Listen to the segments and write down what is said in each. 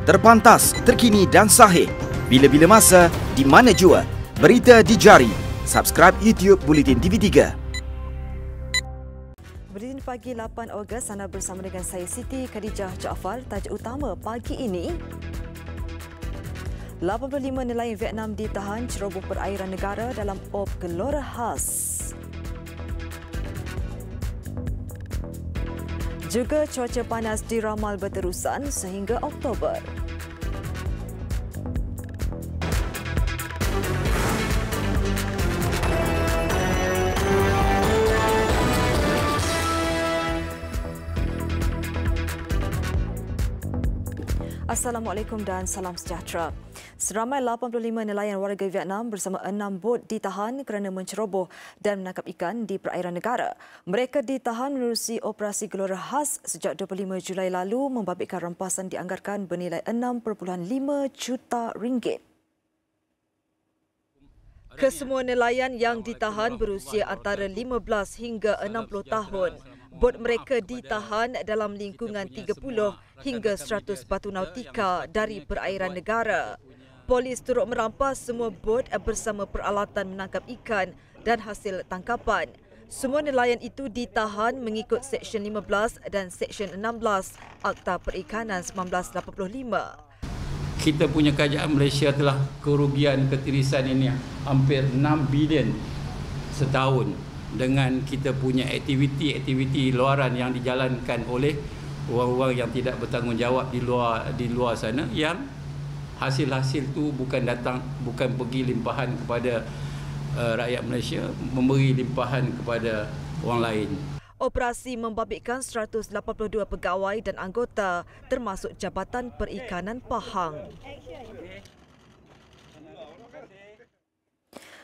Terpantas, terkini dan sahih. Bila-bila masa, di mana jua. Berita di jari. Subscribe YouTube Bulletin TV3. Buletin pagi 8 Ogos, anda bersama dengan saya Siti Khadijah Jaafar. Tajuk utama pagi ini, 85 nelayan Vietnam ditahan ceroboh perairan negara dalam op Gelora khas. Juga cuaca panas diramal berterusan sehingga Oktober. Assalamualaikum dan salam sejahtera. Seramai 85 nelayan warga Vietnam bersama 6 bot ditahan kerana menceroboh dan menangkap ikan di perairan negara. Mereka ditahan menerusi operasi Gelora khas sejak 25 Julai lalu membabitkan rampasan dianggarkan bernilai 6.5 juta ringgit. Kesemua nelayan yang ditahan berusia antara 15 hingga 60 tahun. Bot mereka ditahan dalam lingkungan 30 hingga 100 batu nautika dari perairan negara. Polis turut merampas semua bot bersama peralatan menangkap ikan dan hasil tangkapan. Semua nelayan itu ditahan mengikut Seksyen 15 dan Seksyen 16 Akta Perikanan 1985. Kita punya kerajaan Malaysia telah kerugian ketirisan ini hampir 6 bilion setahun dengan kita punya aktiviti luaran yang dijalankan oleh orang-orang yang tidak bertanggungjawab di luar sana, yang hasil-hasil tu bukan pergi limpahan kepada rakyat Malaysia, memberi limpahan kepada orang lain. Operasi membabitkan 182 pegawai dan anggota termasuk Jabatan Perikanan Pahang.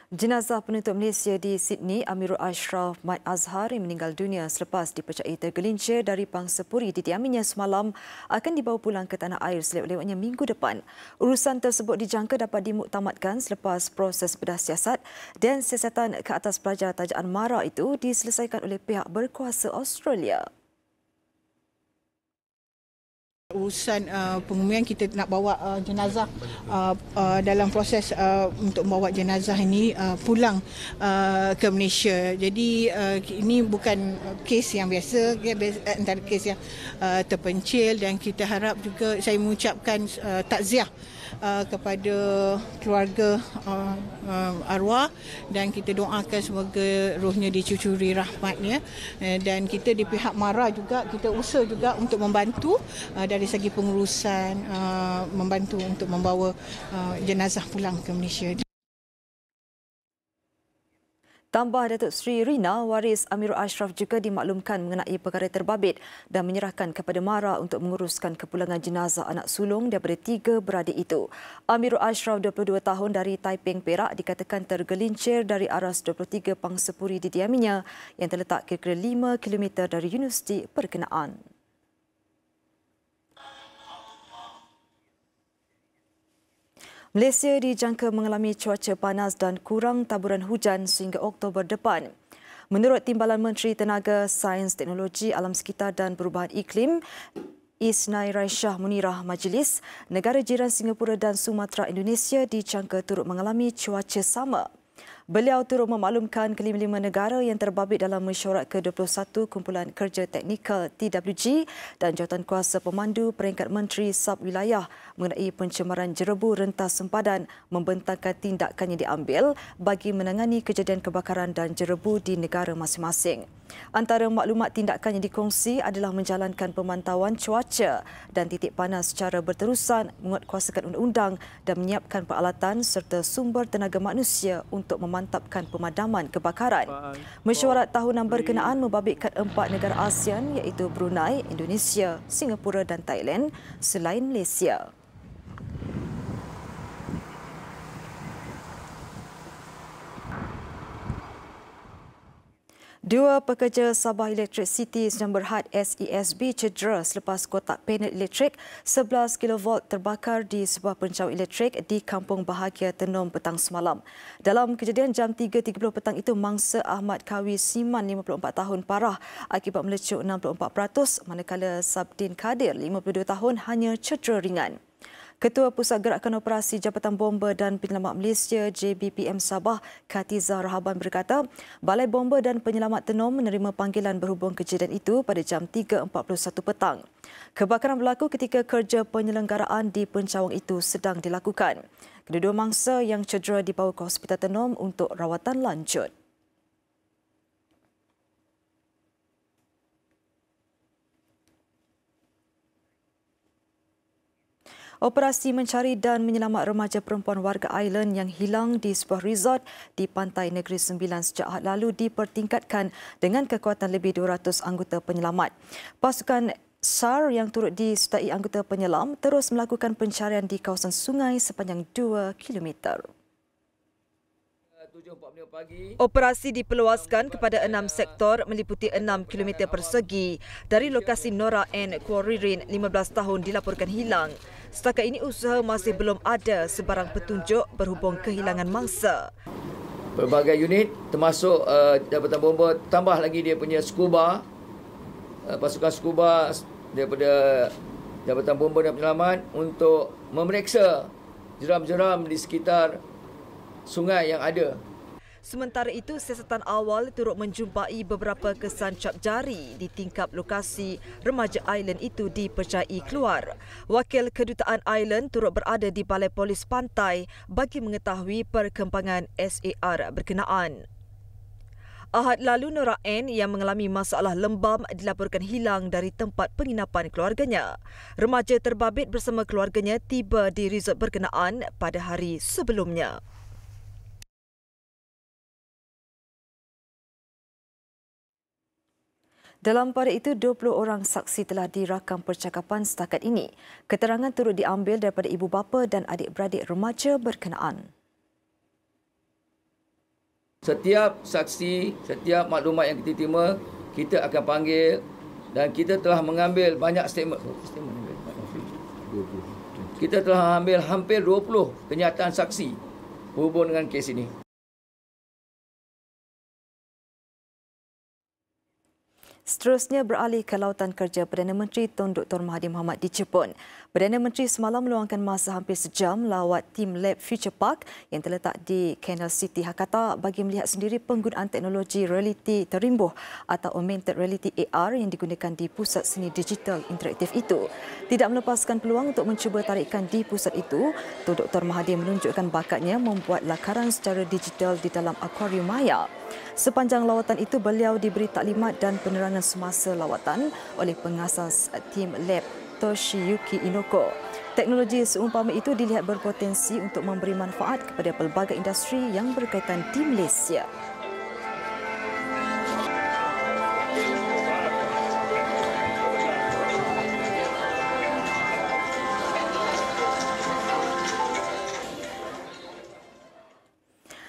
Jenazah penuntut Malaysia di Sydney, Amirul Ashraf Mat Azhar yang meninggal dunia selepas dipercayai tergelincir dari pangsapuri di diaminya semalam akan dibawa pulang ke tanah air selewat-lewatnya minggu depan. Urusan tersebut dijangka dapat dimuktamadkan selepas proses bedah siasat dan siasatan ke atas pelajar tajaan MARA itu diselesaikan oleh pihak berkuasa Australia. Urusan pengumuman kita nak bawa jenazah dalam proses untuk membawa jenazah ini pulang ke Malaysia. Jadi ini bukan kes yang biasa, antara kes yang terpencil, dan kita harap juga saya mengucapkan takziah kepada keluarga arwah, dan kita doakan semoga rohnya dicucuri rahmatnya, dan kita di pihak MARA juga kita usaha juga untuk membantu dari segi pengurusan, membantu untuk membawa jenazah pulang ke Malaysia. Tambah Datuk Seri Rina, waris Amirul Ashraf juga dimaklumkan mengenai perkara terbabit dan menyerahkan kepada MARA untuk menguruskan kepulangan jenazah anak sulung daripada 3 beradik itu. Amirul Ashraf, 22 tahun dari Taiping, Perak, dikatakan tergelincir dari aras 23 pangsapuri di diaminya yang terletak kira-kira 5 km dari universiti berkenaan. Malaysia dijangka mengalami cuaca panas dan kurang taburan hujan sehingga Oktober depan. Menurut Timbalan Menteri Tenaga, Sains, Teknologi, Alam Sekitar dan Perubahan Iklim, Isnai Raisyah Munirah Majlis, negara jiran Singapura dan Sumatera Indonesia dijangka turut mengalami cuaca sama. Beliau turut memaklumkan kelima-lima negara yang terbabit dalam mesyuarat ke-21 Kumpulan Kerja Teknikal TWG dan Jawatankuasa Pemandu Peringkat Menteri Sub-Wilayah mengenai pencemaran jerebu rentas sempadan membentangkan tindakan yang diambil bagi menangani kejadian kebakaran dan jerebu di negara masing-masing. Antara maklumat tindakan yang dikongsi adalah menjalankan pemantauan cuaca dan titik panas secara berterusan, menguatkuasakan undang-undang dan menyiapkan peralatan serta sumber tenaga manusia untuk memantapkan pemadaman kebakaran. Mesyuarat tahunan berkenaan membabitkan 4 negara ASEAN iaitu Brunei, Indonesia, Singapura dan Thailand selain Malaysia. Dua pekerja Sabah Electric City Sdn Bhd SESB cedera selepas kotak panel elektrik 11 kV terbakar di sebuah pencawat elektrik di Kampung Bahagia Tenom petang semalam. Dalam kejadian jam 3.30 petang itu, mangsa Ahmad Kawi Siman 54 tahun parah akibat melecuk 64%, manakala Sabdin Kadir 52 tahun hanya cedera ringan. Ketua Pusat Gerakan Operasi Jabatan Bomba dan Penyelamat Malaysia JBPM Sabah, Katiza Rahaban berkata, Balai Bomba dan Penyelamat Tenom menerima panggilan berhubung kejadian itu pada jam 3.41 petang. Kebakaran berlaku ketika kerja penyelenggaraan di pencawang itu sedang dilakukan. Kedua-dua mangsa yang cedera dibawa ke Hospital Tenom untuk rawatan lanjut. Operasi mencari dan menyelamat remaja perempuan warga Island yang hilang di sebuah resort di Pantai Negeri Sembilan sejak Ahad lalu dipertingkatkan dengan kekuatan lebih 200 anggota penyelamat. Pasukan SAR yang turut disertai anggota penyelam terus melakukan pencarian di kawasan sungai sepanjang 2 km. Operasi diperluaskan kepada 6 sektor meliputi 6 km persegi. Dari lokasi Nora N. Kuaririn, 15 tahun dilaporkan hilang. Setakat ini usaha masih belum ada sebarang petunjuk berhubung kehilangan mangsa. Berbagai unit termasuk Jabatan Bomba, tambah lagi dia punya scuba, pasukan scuba daripada Jabatan Bomba dan Penyelamat untuk memeriksa jeram-jeram di sekitar sungai yang ada. Sementara itu, siasatan awal turut menjumpai beberapa kesan cap jari di tingkap lokasi remaja Island itu dipercayai keluar. Wakil Kedutaan Island turut berada di Balai Polis Pantai bagi mengetahui perkembangan SAR berkenaan. Ahad lalu, Nora N yang mengalami masalah lembam dilaporkan hilang dari tempat penginapan keluarganya. Remaja terbabit bersama keluarganya tiba di resort berkenaan pada hari sebelumnya. Dalam pada itu, 20 orang saksi telah dirakam percakapan setakat ini. Keterangan turut diambil daripada ibu bapa dan adik-beradik remaja berkenaan. Setiap saksi, setiap maklumat yang kita terima, kita akan panggil dan kita telah mengambil banyak statement. Kita telah ambil hampir 20 kenyataan saksi berhubung dengan kes ini. Seterusnya beralih ke lautan kerja, Perdana Menteri Tun Dr. Mahathir Mohamad di Jepun. Perdana Menteri semalam meluangkan masa hampir sejam lawat tim Lab Future Park yang terletak di Canal City, Hakata bagi melihat sendiri penggunaan teknologi realiti terimbuh atau Augmented Reality AR yang digunakan di pusat seni digital interaktif itu. Tidak melepaskan peluang untuk mencuba tarikan di pusat itu, Tun Dr. Mahathir menunjukkan bakatnya membuat lakaran secara digital di dalam akuarium maya. Sepanjang lawatan itu, beliau diberi taklimat dan penerangan semasa lawatan oleh pengasas tim Lab Toshiyuki Inoko. Teknologi seumpama itu dilihat berpotensi untuk memberi manfaat kepada pelbagai industri yang berkaitan di Malaysia.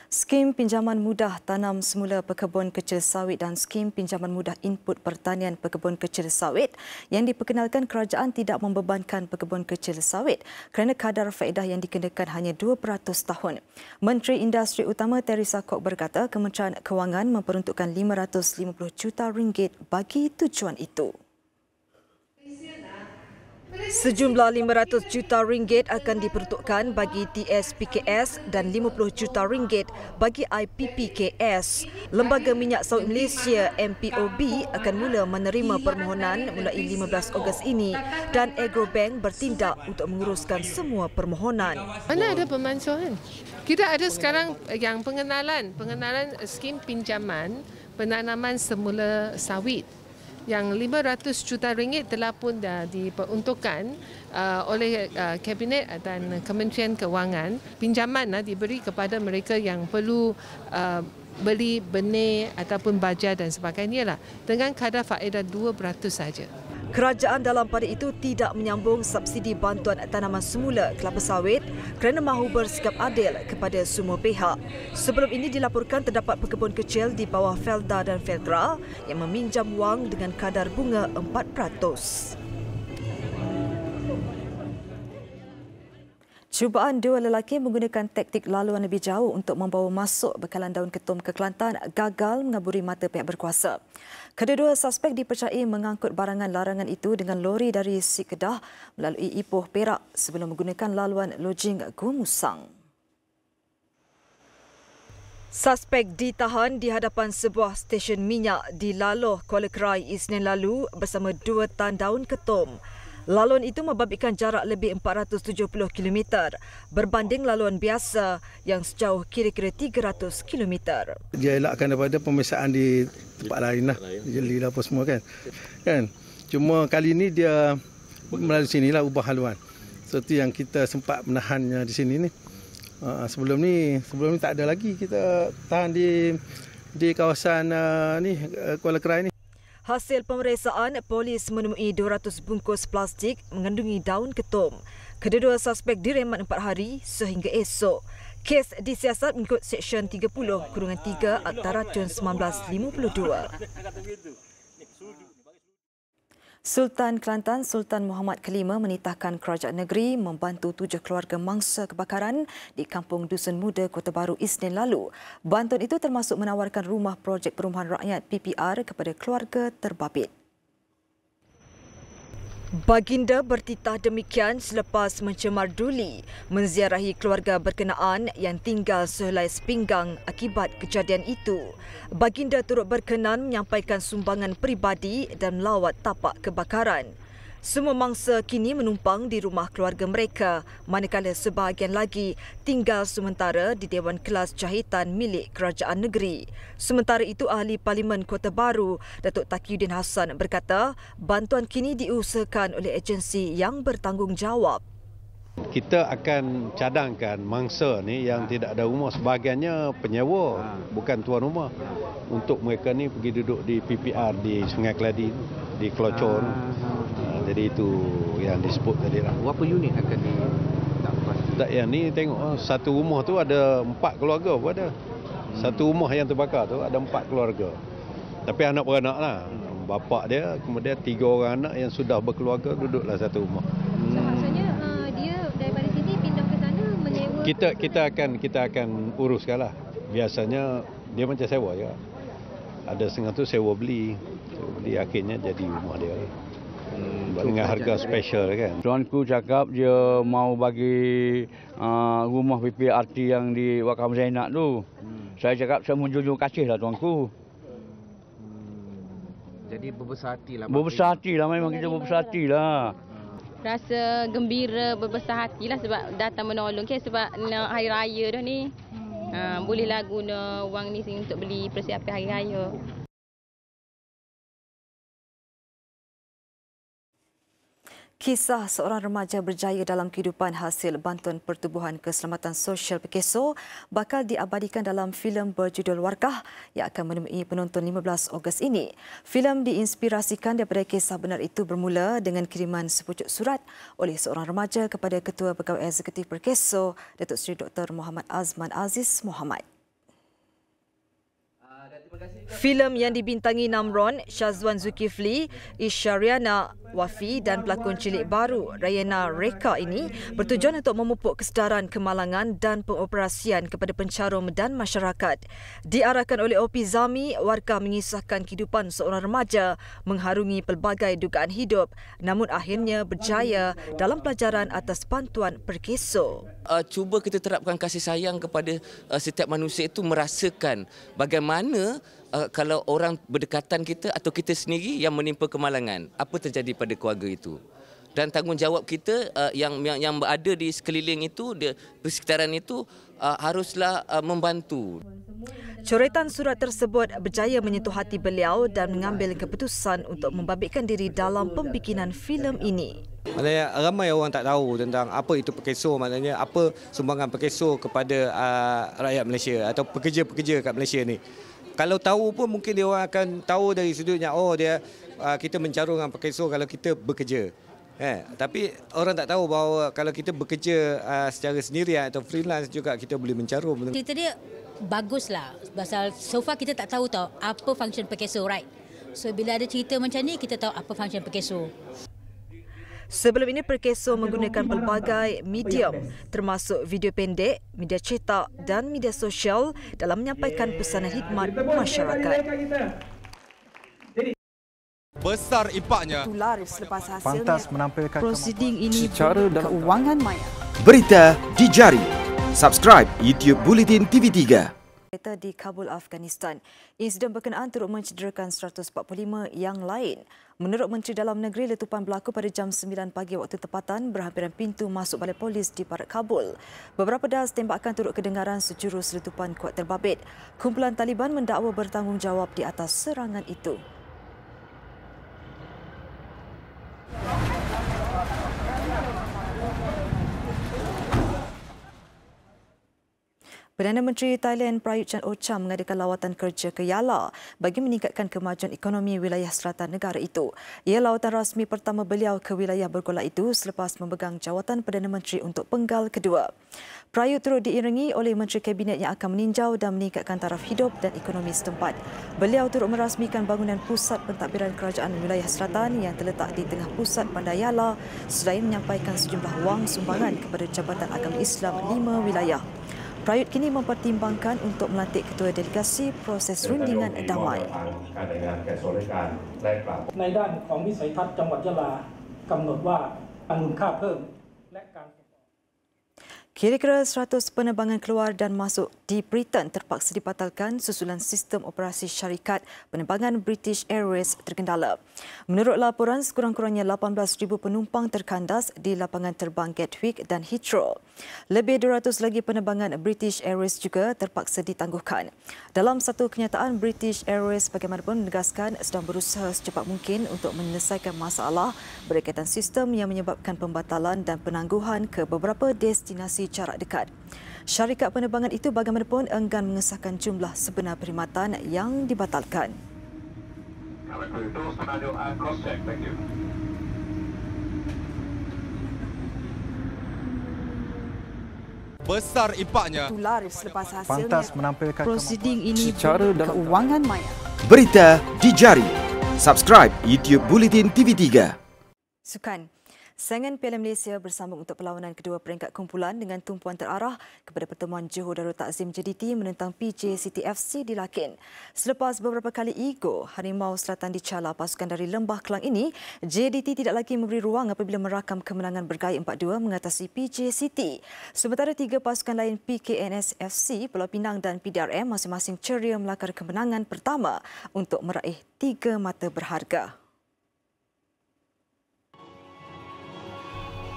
Skim Pinjaman Mudah Tanam Semula Pekebun Kecil Sawit dan Skim Pinjaman Mudah Input Pertanian Pekebun Kecil Sawit yang diperkenalkan kerajaan tidak membebankan pekebun kecil sawit kerana kadar faedah yang dikenakan hanya 2% tahun. Menteri Industri Utama Teresa Kok berkata Kementerian Kewangan memperuntukkan RM550 juta bagi tujuan itu. Sejumlah RM500 juta akan diperuntukkan bagi TSPKS dan RM50 juta bagi IPPKS. Lembaga Minyak Sawit Malaysia MPOB akan mula menerima permohonan mulai 15 Ogos ini dan Agrobank bertindak untuk menguruskan semua permohonan. Mana ada pemansuhan? Kita ada sekarang yang pengenalan skim pinjaman penanaman semula sawit. Yang RM500 juta telah pun dah diperuntukkan oleh Kabinet dan Kementerian Kewangan. Pinjaman diberi kepada mereka yang perlu beli benih ataupun baja dan sebagainya dengan kadar faedah 2% saja. Kerajaan dalam pada itu tidak menyambung subsidi bantuan tanaman semula kelapa sawit kerana mahu bersikap adil kepada semua pihak. Sebelum ini dilaporkan terdapat pekebun kecil di bawah Felda dan Felgra yang meminjam wang dengan kadar bunga 4%. Cubaan dua lelaki menggunakan taktik laluan lebih jauh untuk membawa masuk bekalan daun ketum ke Kelantan gagal mengaburi mata pihak berkuasa. Kedua-dua suspek dipercayai mengangkut barangan larangan itu dengan lori dari Si Kedah melalui Ipoh Perak sebelum menggunakan laluan lojing Gomusang. Suspek ditahan di hadapan sebuah stesen minyak di Laloh, Kuala Krai Isnin lalu bersama 2 tan daun ketum. Laluan itu membabitkan jarak lebih 470 km berbanding laluan biasa yang sejauh kira-kira 300 km. Dia elakkan daripada pemeriksaan di tempat lain lah, jeli lah apa semua kan. Cuma kali ini dia melalui sini lah ubah haluan. Seperti yang kita sempat menahannya di sini ni. Sebelum ni tak ada lagi, kita tahan di kawasan Kuala Krai ni. Hasil pemeriksaan, polis menemui 200 bungkus plastik mengandungi daun ketum. Kedua-dua suspek diremat 4 hari sehingga esok. Kes disiasat mengikut Seksyen 30-3 Akta Racun 1952. Sultan Kelantan Sultan Muhammad Kelima menitahkan kerajaan negeri membantu 7 keluarga mangsa kebakaran di Kampung Dusun Muda, Kota Baru Isnin lalu. Bantuan itu termasuk menawarkan rumah projek perumahan rakyat PPR kepada keluarga terbabit. Baginda bertitah demikian selepas mencemar duli menziarahi keluarga berkenaan yang tinggal sehelai sepinggang akibat kejadian itu. Baginda turut berkenan menyampaikan sumbangan peribadi dan melawat tapak kebakaran. Semua mangsa kini menumpang di rumah keluarga mereka, manakala sebahagian lagi tinggal sementara di Dewan Kelas Jahitan milik kerajaan negeri. Sementara itu, Ahli Parlimen Kota Baru, Datuk Taqiyuddin Hassan berkata, bantuan kini diusahakan oleh agensi yang bertanggungjawab. Kita akan cadangkan mangsa ni yang tidak ada rumah, sebahagiannya penyewa, bukan tuan rumah. Untuk mereka ni pergi duduk di PPR di Sungai Keladi, di Kelocor. Jadi itu yang disebut tadi lah. Berapa unit akan didapat? Tak, yang ni tengok satu rumah tu ada 4 keluarga pun ada. Satu rumah yang terbakar tu ada 4 keluarga. Tapi anak beranak lah. Bapa dia, kemudian 3 orang anak yang sudah berkeluarga duduklah satu rumah. So maksudnya dia daripada sini pindah ke sana menyewa? Kita akan uruskanlah. Biasanya dia macam sewa je. Ada setengah tu sewa beli. Akhirnya jadi rumah dia. Dengan harga special kan. Tuanku cakap dia mau bagi rumah PPRT yang di Wakam Zainab tu. Saya cakap saya menjunjung kasihlah tuanku. Jadi berbesar hatilah. Berbesar hatilah, memang kita berbesar hatilah. Rasa gembira, berbesar hatilah sebab datang menolong ke sebab hari raya dah ni. Bolehlah guna wang ni untuk beli persiapan hari raya. Kisah seorang remaja berjaya dalam kehidupan hasil bantuan Pertubuhan Keselamatan Sosial Pekeso bakal diabadikan dalam filem berjudul Warkah yang akan menemui penonton 15 Ogos ini. Filem diinspirasikan daripada kisah benar itu bermula dengan kiriman sepucuk surat oleh seorang remaja kepada Ketua Pegawai Eksekutif Perkeso, Datuk Seri Dr. Muhammad Azman Aziz Muhammad. Filem yang dibintangi Namron, Syazwan Zulkifli, Isyariana Wafi dan pelakon cilik baru Rayana Reka ini bertujuan untuk memupuk kesedaran kemalangan dan pengoperasian kepada pencarum dan masyarakat. Diarahkan oleh OP Zami, Warkah mengisahkan kehidupan seorang remaja mengharungi pelbagai dugaan hidup namun akhirnya berjaya dalam pelajaran atas bantuan Perkeso. Cuba kita terapkan kasih sayang kepada setiap manusia itu merasakan bagaimana kalau orang berdekatan kita atau kita sendiri yang menimpa kemalangan, apa terjadi pada keluarga itu. Dan tanggungjawab kita yang berada di sekeliling itu, di persekitaran itu haruslah membantu. Coretan surat tersebut berjaya menyentuh hati beliau dan mengambil keputusan untuk membabitkan diri dalam pembikinan filem ini. Maknanya ramai orang tak tahu tentang apa itu Perkeso, maknanya apa sumbangan Perkeso kepada rakyat Malaysia atau pekerja-pekerja kat Malaysia ni. Kalau tahu pun mungkin dia orang akan tahu dari sudutnya, oh dia kita mencarung dengan pakai so kalau kita bekerja. Tapi orang tak tahu bahawa kalau kita bekerja secara sendirian atau freelance juga kita boleh mencarum. Cerita dia baguslah. Pasal so far kita tak tahu apa function Pekeso, right? So bila ada cerita macam ni kita tahu apa function Pekeso. Sebelum ini, Pekeso menggunakan pelbagai medium termasuk video pendek, media cetak dan media sosial dalam menyampaikan pesanan khidmat masyarakat. Besar impaknya. Tular selepas hasilnya. Pantas menampilkan prosiding ini secara dalam keuangan maya. Berita di jari. Subscribe YouTube Bulletin TV3. Berita di Kabul, Afghanistan. Insiden berkenaan turut mencederakan 145 yang lain. Menurut Menteri Dalam Negeri, letupan berlaku pada jam 9 pagi waktu tempatan berhampiran pintu masuk balai polis di barat Kabul. Beberapa das tembakan turut kedengaran sejurus letupan kuat terbabit. Kumpulan Taliban mendakwa bertanggungjawab di atas serangan itu. Perdana Menteri Thailand Prayut Chan-o-cha mengadakan lawatan kerja ke Yala bagi meningkatkan kemajuan ekonomi wilayah selatan negara itu. Ia lawatan rasmi pertama beliau ke wilayah bergolak itu selepas memegang jawatan Perdana Menteri untuk penggal kedua. Prayut turut diiringi oleh Menteri Kabinet yang akan meninjau dan meningkatkan taraf hidup dan ekonomi setempat. Beliau turut merasmikan bangunan pusat pentadbiran kerajaan wilayah selatan yang terletak di tengah pusat bandar Yala selain menyampaikan sejumlah wang sumbangan kepada Jabatan Agama Islam 5 wilayah. Prayut kini mempertimbangkan untuk melantik ketua delegasi proses rundingan damai. ในด้านของวิสัยทัศน์จังหวัดยะลากำหนดว่าการมูลค่าเพิ่มและการ Kira-kira 100 penerbangan keluar dan masuk di Britain terpaksa dibatalkan susulan sistem operasi syarikat penerbangan British Airways terkendala. Menurut laporan, sekurang-kurangnya 18,000 penumpang terkandas di lapangan terbang Gatwick dan Heathrow. Lebih 200 lagi penerbangan British Airways juga terpaksa ditangguhkan. Dalam satu kenyataan, British Airways bagaimanapun menegaskan sedang berusaha secepat mungkin untuk menyelesaikan masalah berkaitan sistem yang menyebabkan pembatalan dan penangguhan ke beberapa destinasi jarak dekat. Syarikat penerbangan itu bagaimanapun enggan mengesahkan jumlah sebenar perkhidmatan yang dibatalkan. Besar impaknya. Tular selepas hasilnya. Pantas menampilkan prosiding ini secara dalam keuangan maya. Berita di jari. Subscribe YouTube Bulletin TV3. Sukan. Saingan Piala Malaysia bersambung untuk perlawanan kedua peringkat kumpulan dengan tumpuan terarah kepada pertemuan Johor Darul Takzim JDT menentang PJ City FC di Lakin. Selepas beberapa kali ego Harimau Selatan dicala pasukan dari Lembah Kelang ini, JDT tidak lagi memberi ruang apabila merakam kemenangan bergaya 4-2 mengatasi PJ City. Sementara tiga pasukan lain PKNS FC, Pulau Pinang dan PDRM masing-masing ceria melakar kemenangan pertama untuk meraih 3 mata berharga.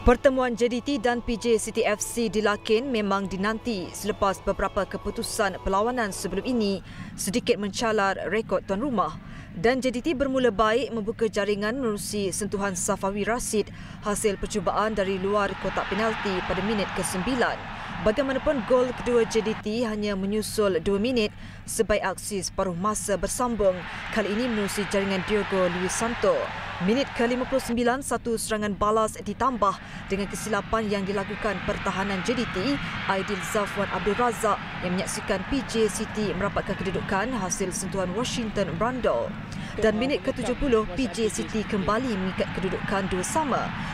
Pertemuan JDT dan PJ City FC di Lakin memang dinanti selepas beberapa keputusan perlawanan sebelum ini sedikit mencalar rekod tuan rumah. Dan JDT bermula baik membuka jaringan menerusi sentuhan Safawi Rashid hasil percubaan dari luar kotak penalti pada minit ke-9. Bagaimanapun gol kedua JDT hanya menyusul 2 minit sebaik aksi separuh masa bersambung, kali ini menerusi jaringan Diogo Luis Santo. Minit ke-59, satu serangan balas ditambah dengan kesilapan yang dilakukan pertahanan JDT, Aidil Zafwan Abdul Razak yang menyaksikan PJ City merapatkan kedudukan hasil sentuhan Washington Brandol. Dan minit ke-70, PJ City kembali mengikat kedudukan 2-2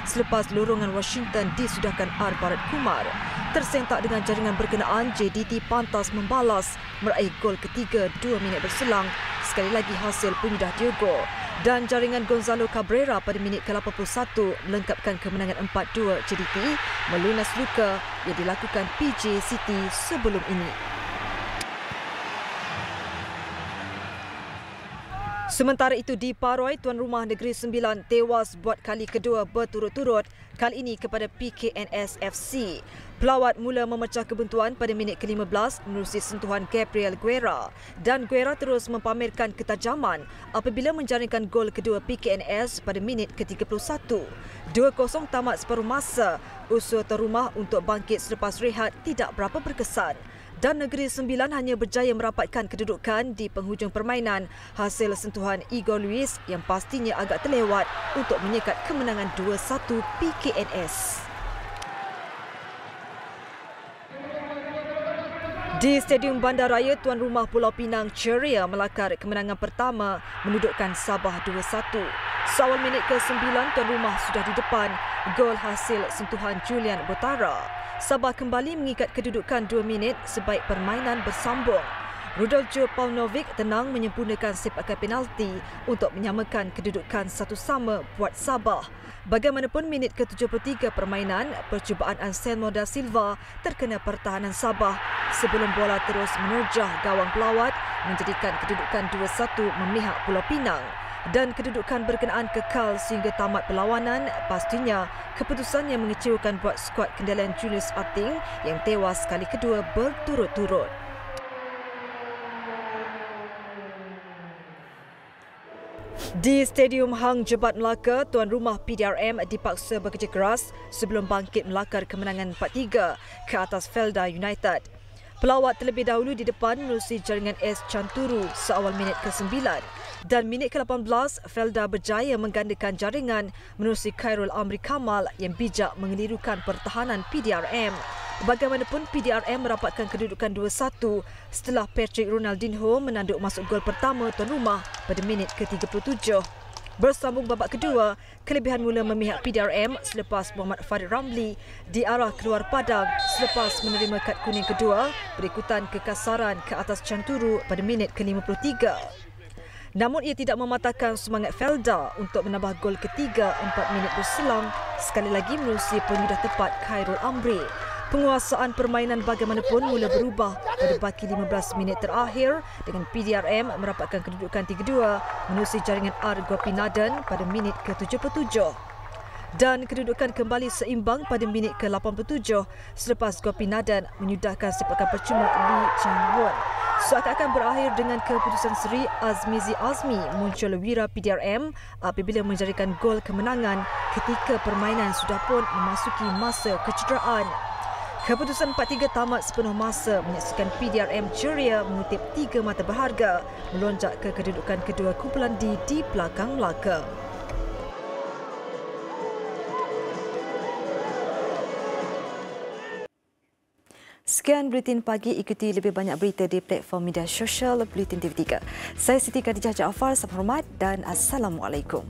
selepas lorongan Washington disudahkan R. Barat Kumar. Tersentak dengan jaringan berkenaan, JDT pantas membalas meraih gol ketiga 2 minit berselang, sekali lagi hasil penyudah Diogo. Dan jaringan Gonzalo Cabrera pada minit ke-81 melengkapkan kemenangan 4-2 JDT melunas luka yang dilakukan PJ City sebelum ini. Sementara itu di Paroi, tuan rumah Negeri Sembilan tewas buat kali kedua berturut-turut, kali ini kepada PKNS FC. Pelawat mula memecah kebuntuan pada minit ke-15 menerusi sentuhan Gabriel Guerra dan Guerra terus mempamerkan ketajaman apabila menjaringkan gol kedua PKNS pada minit ke-31. 2-0 tamat separuh masa. Usaha tuan rumah untuk bangkit selepas rehat tidak berapa berkesan. Dan Negeri Sembilan hanya berjaya merapatkan kedudukan di penghujung permainan hasil sentuhan Igor Luis yang pastinya agak terlewat untuk menyekat kemenangan 2-1 PKNS. Di Stadium Bandaraya, tuan rumah Pulau Pinang ceria melakar kemenangan pertama mendudukkan Sabah 2-1. Seawal minit ke-9, tuan rumah sudah di depan gol hasil sentuhan Julian Botara. Sabah kembali mengikat kedudukan 2 minit sebaik permainan bersambung. Rudoljo Paunovic tenang menyempurnakan sepakan penalti untuk menyamakan kedudukan 1-1 buat Sabah. Bagaimanapun minit ke-73 permainan, percubaan Anselmo da Silva terkena pertahanan Sabah sebelum bola terus menerjah gawang pelawat menjadikan kedudukan 2-1 memihak Pulau Pinang. Dan kedudukan berkenaan kekal sehingga tamat perlawanan, pastinya keputusan yang mengecewakan buat skuad kendalian Julius Ating yang tewas kali kedua berturut-turut. Di Stadium Hang Jebat Melaka, tuan rumah PDRM dipaksa bekerja keras sebelum bangkit melakar kemenangan 4-3 ke atas Felda United. Pelawat terlebih dahulu di depan menerusi jaringan S Chanturu seawal minit ke-9. Dan minit ke-18, Felda berjaya menggandakan jaringan menerusi Khairul Amri Kamal yang bijak mengelirukan pertahanan PDRM. Bagaimanapun, PDRM merapatkan kedudukan 2-1 setelah Patrick Ronaldinho menanduk masuk gol pertama tuan rumah pada minit ke-37. Bersambung babak kedua, kelebihan mula memihak PDRM selepas Muhammad Farid Ramli diarah keluar padang selepas menerima kad kuning kedua berikutan kekasaran ke atas Chanturu pada minit ke-53. Namun ia tidak mematahkan semangat Felda untuk menambah gol ketiga 4 minit berselang sekali lagi menerusi penyudah tepat Khairul Amri. Penguasaan permainan bagaimanapun mula berubah pada baki 15 minit terakhir dengan PDRM merapatkan kedudukan 3-2 menerusi jaringan R Gopinathan pada minit ke-77. Dan kedudukan kembali seimbang pada minit ke-87 selepas Gopinathan menyudahkan sepakan percuma Lee Chang-won. Seakan-akan berakhir dengan keputusan seri Azmizi Azmi muncul wira PDRM apabila menjadikan gol kemenangan ketika permainan sudah pun memasuki masa kecederaan. Keputusan 4-3 tamat sepenuh masa menyaksikan PDRM ceria mengutip 3 mata berharga melonjak ke kedudukan kedua kumpulan D di belakang Melaka. Sekian Buletin Pagi, ikuti lebih banyak berita di platform media sosial Buletin TV3. Saya Siti Khadijah Jaafar, selamat hormat dan Assalamualaikum.